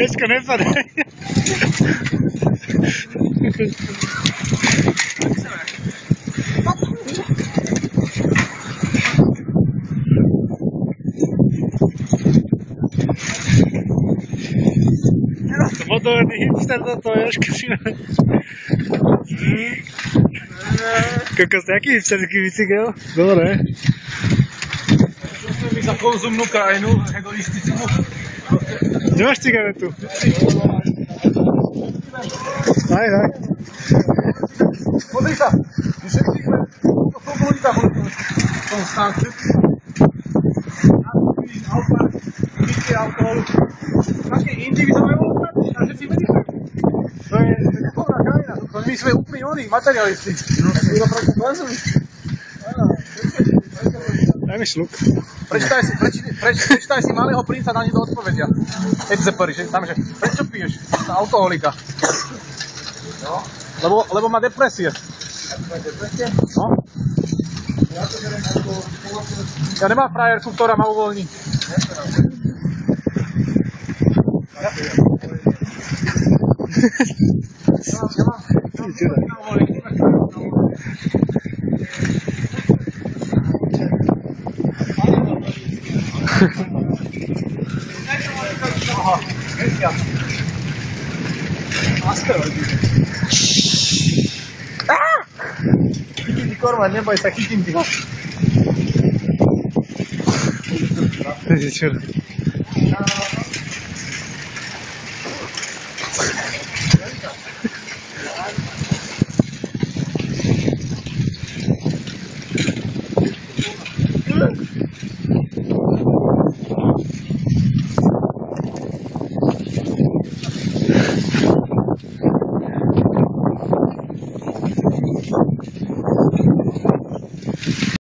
Esko nepadaj. Moderný hipster toto, Jožka si ma. Kokos, jaký hipsterský bicykel? Dobre. My za konzumnú krajinu, hedonistickú. Kde máš cigaretu? Daj. Pozri sa, my všetci sme to komunita v tom stánku. Pitie alkoholu. Také individuálne ostatní a všetci meditujú. To je duchovná krajina, my sme úplne oni, materialisti. Iba proti konzumu. Daj mi šluk. Prečítaj si Malého princa, na to odpovedia. Exepery, že tam, že prečo piješ? Alkoholika. Lebo má depresie. No. Ja nemám frajerku, ktorá ma uvoľní. Aha, dneska. Asteroidy. Chytím ti korma, neboj sa, chytím ti ho. To je čo?